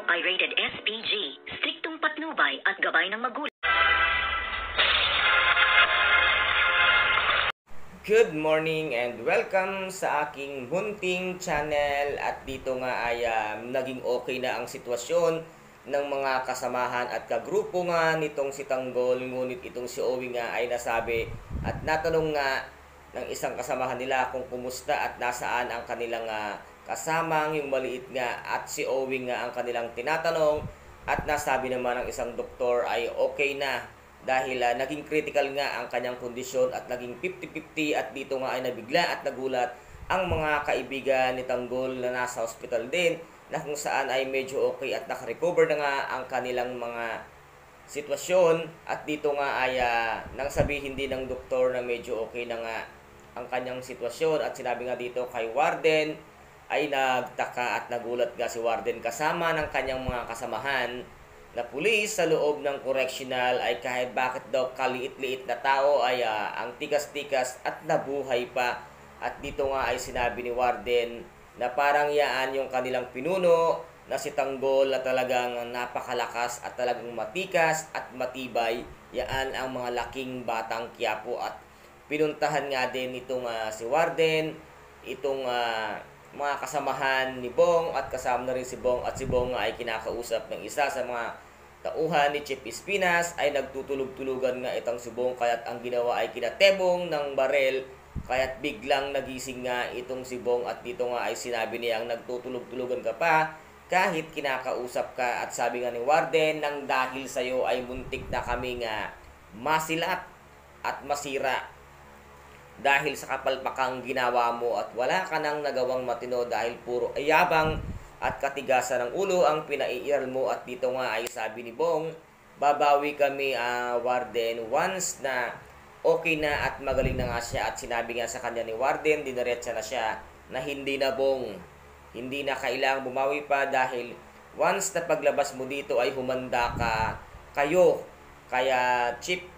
ay rated SPG, striktong patnubay at gabay ng magulang. Good morning and welcome sa aking munting channel. At dito nga ay naging okay na ang sitwasyon ng mga kasamahan at kagrupo nga nitong si Tanggol. Ngunit itong si Owie nga ay nasabi at natanong nga ng isang kasamahan nila kung kumusta at nasaan ang kanilang kasamang yung maliit nga, at si Owie nga ang kanilang tinatanong at nasabi naman ng isang doktor ay okay na dahil naging critical nga ang kanyang kondisyon at naging 50-50. At dito nga ay nabigla at nagulat ang mga kaibigan ni Tanggol na nasa hospital din, na kung saan ay medyo okay at nakarecover na nga ang kanilang mga sitwasyon. At dito nga ay nang sabihin din ng doktor na medyo okay na nga ang kanyang sitwasyon. At sinabi nga dito kay Warden ay nagtaka at nagulat nga si Warden kasama ng kanyang mga kasamahan na pulis sa loob ng correctional ay kahit bakit daw kaliit-liit na tao ay ang tikas-tikas at nabuhay pa. At dito nga ay sinabi ni Warden na parang yaan yung kanilang pinuno na si Tanggol na talagang napakalakas at talagang matikas at matibay. Yaan ang mga laking batang Quiapo. At pinuntahan nga din itong si Warden, itong mga kasamahan ni Bong, at kasama na rin si Bong, at si Bong ay kinakausap ng isa sa mga tauhan ni Chief Espinas. Ay nagtutulog-tulugan nga itong si Bong, kaya't ang ginawa ay kinatebong ng barel, kaya't biglang nagising nga itong si Bong. At dito nga ay sinabi niyang nagtutulog-tulugan ka pa kahit kinakausap ka. At sabi nga ni Warden, nang dahil sa'yo ay muntik na kami nga masilat at masira dahil sa kapalpakang ginawa mo, at wala ka nang nagawang matino dahil puro ayabang at katigasan ng ulo ang pinaiiral mo. At dito nga ay sabi ni Bong, babawi kami Warden once na okay na at magaling na nga siya. At sinabi nga sa kanya ni Warden, dinaretsa na siya na hindi na Bong, hindi na kailangang bumawi pa dahil once na paglabas mo dito ay humanda kayo kaya Chief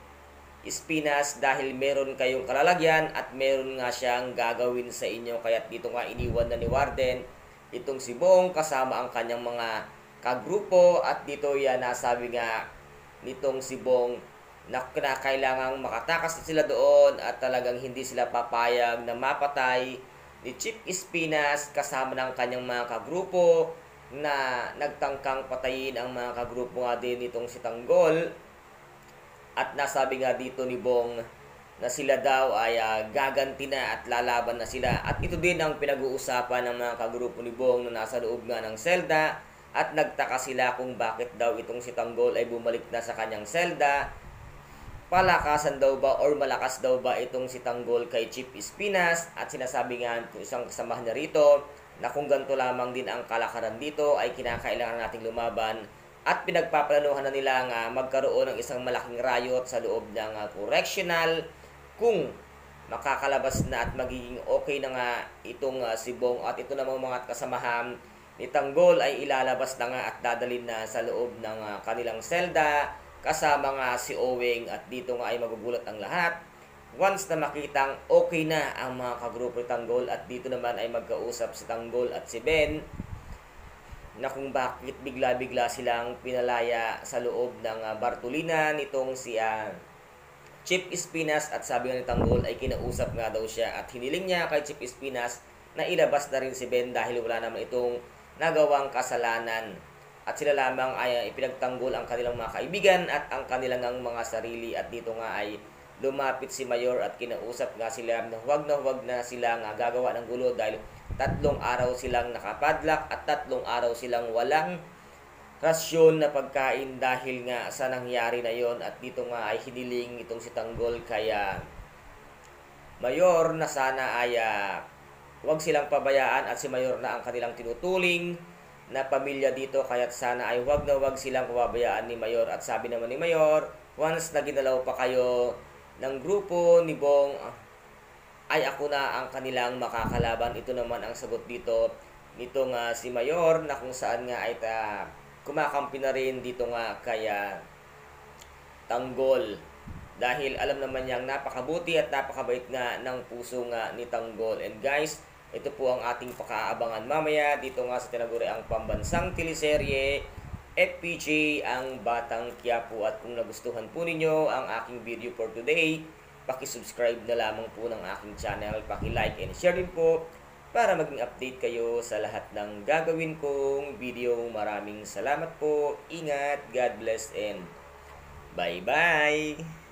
Espinas, dahil meron kayong kalalagyan at meron nga siyang gagawin sa inyo. Kaya dito nga iniwan na ni Warden itong si Bong kasama ang kanyang mga kagrupo. At dito yan nasabi nga nitong si Bong na kailangang makatakas na sila doon at talagang hindi sila papayag na mapatay ni Chief Espinas kasama ng kanyang mga kagrupo na nagtangkang patayin ang mga kagrupo nga din nitong si Tanggol. At nasabi nga dito ni Bong na sila daw ay gaganti na at lalaban na sila. At ito din ang pinag-uusapan ng mga kagrupo ni Bong na nasa loob nga ng selda. At nagtaka sila kung bakit daw itong si Tanggol ay bumalik na sa kanyang selda. Palakasan daw ba or malakas daw ba itong si Tanggol kay Chief Espinas? At sinasabi nga ng isang kasamahan niya rito na kung ganito lamang din ang kalakaran dito ay kinakailangan nating lumaban. At pinagpaplanuhan na nila nga magkaroon ng isang malaking riot sa loob ng correctional kung makakalabas na at magiging okay na nga itong si Bong. At ito namang mga kasamahan ni Tanggol ay ilalabas na nga at dadalhin na sa loob ng kanilang selda kasama nga si Owie. At dito nga ay magugulat ang lahat once na makitang okay na ang mga kagrupo ni Tanggol. At dito naman ay magkausap si Tanggol at si Ben na kung bakit bigla-bigla silang pinalaya sa loob ng Bartolina nitong si Chief Espinas. At sabi nga ni Tanggol ay kinausap nga daw siya at hiniling niya kay Chief Espinas na ilabas na rin si Ben dahil wala naman itong nagawang kasalanan. At sila lamang ay ipinagtanggol ang kanilang mga kaibigan at ang kanilang mga sarili. At dito nga ay lumapit si Mayor at kinausap nga sila na huwag na sila nga gagawa ng gulo dahil 3 araw silang nakapadlak at 3 araw silang walang rasyon na pagkain dahil nga sa nangyari na yon. At dito nga ay hiniling itong si Tanggol kaya Mayor na sana ay huwag silang pabayaan at si Mayor na ang kanilang tinutuling na pamilya dito, kaya't sana ay huwag silang pabayaan ni Mayor. At sabi naman ni Mayor, once na ginalaw pa kayo ng grupo ni Bong ay ako na ang kanilang makakalaban. Ito naman ang sagot dito nitong si Mayor na kung saan nga ay kumakampi na rin dito nga kaya Tanggol dahil alam naman niyang napakabuti at napakabait nga ng puso nga ni Tanggol. And guys, Ito po ang ating pakaabangan mamaya dito nga sa tinaguriang pambansang teleserye FPJ ang Batang Quiapo. At kung nagustuhan po ninyo ang aking video for today, paki-subscribe na lamang po ng aking channel, paki-like and share din po para maging update kayo sa lahat ng gagawin kong video. Maraming salamat po. Ingat, God bless and bye-bye!